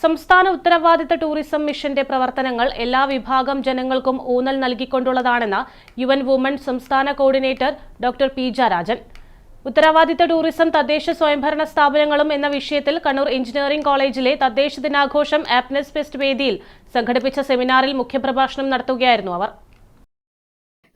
സംസ്ഥാന ഉത്തരവാദിത്ത ടൂറിസം മിഷന്റെ പ്രവർത്തനങ്ങൾ എല്ലാ വിഭാഗം ജനങ്ങൾക്കും ഊന്നൽ നൽകിക്കൊണ്ടുള്ളതാണെന്ന് യുവൻ വുമൺ സംസ്ഥാന കോർഡിനേറ്റർ ഡോക്ടർ പി ജയരാജൻ. ഉത്തരവാദിത്ത ടൂറിസം തദ്ദേശ സ്വയംഭരണ സ്ഥാപനങ്ങളും എന്ന വിഷയത്തിൽ കണ്ണൂർ എഞ്ചിനീയറിംഗ് കോളേജിലെ തദ്ദേശ ദിനാഘോഷം ആപ്നെസ് ഫെസ്റ്റ് വേദിയിൽ സംഘടിപ്പിച്ച സെമിനാറിൽ മുഖ്യപ്രഭാഷണം നടത്തുകയായിരുന്നു അവർ.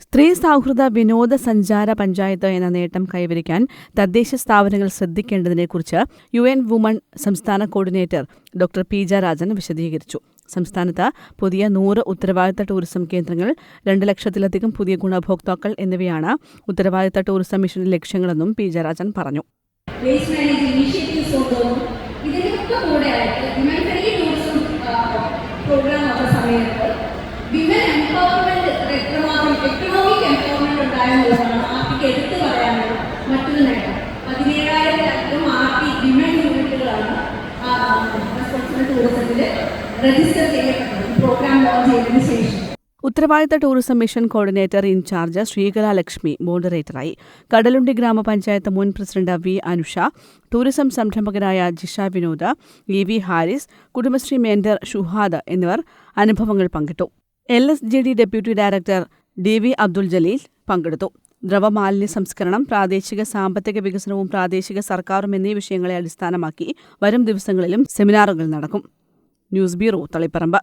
സ്ത്രീ സൗഹൃദ വിനോദസഞ്ചാര പഞ്ചായത്ത് എന്ന നേട്ടം കൈവരിക്കാൻ തദ്ദേശ സ്ഥാപനങ്ങൾ ശ്രദ്ധിക്കേണ്ടതിനെക്കുറിച്ച് യുവൻ വുമൺ സംസ്ഥാന കോർഡിനേറ്റർ ഡോക്ടർ പി ജയരാജൻ വിശദീകരിച്ചു. സംസ്ഥാനത്ത് പുതിയ 100 ഉത്തരവാദിത്ത ടൂറിസം കേന്ദ്രങ്ങൾ, 2 ലക്ഷത്തിലധികം പുതിയ ഗുണഭോക്താക്കൾ എന്നിവയാണ് ഉത്തരവാദിത്ത ടൂറിസം മിഷന്റെ ലക്ഷ്യങ്ങളെന്നും പി ജയരാജൻ പറഞ്ഞു. എക്കണോമിക് എംപവർമെന്റ് ഉണ്ടായെന്നുള്ളതാണ് ആർട്ടിക്ക് എടുത്തു പറയാനുള്ള മറ്റൊരു നേട്ടം. 17,000 ആർട്ടി വിമൻ യൂണിറ്റുകളാണ് റെസ്പോൺസിബിൾ ടൂറിസത്തിൽ രജിസ്റ്റർ ചെയ്യപ്പെട്ടത് പ്രോഗ്രാം ലോഞ്ച് ചെയ്തതിനു ശേഷം. ഉത്തരവാദിത്ത tourism mission coordinator in charge Sreekalalakshmi മോഡറേറ്ററായി. കടലുണ്ടി ഗ്രാമപഞ്ചായത്ത് മുൻ പ്രസിഡന്റ് വി അനുഷ, ടൂറിസം സംരംഭകരായ Jisha Vinod, E V Haris, Kudumbashree mentor Shuhad എന്നിവർ അനുഭവങ്ങൾ പങ്കിട്ടു. LSGD deputy director DV Abdul Jaleel പങ്കെടുത്തു. ദ്രവമാലിന്യ സംസ്കരണം, പ്രാദേശിക സാമ്പത്തിക വികസനവും പ്രാദേശിക സർക്കാരും എന്നീ വിഷയങ്ങളെ അടിസ്ഥാനമാക്കി വരും ദിവസങ്ങളിലും സെമിനാറുകൾ നടക്കും. News bureau, Taliparamba.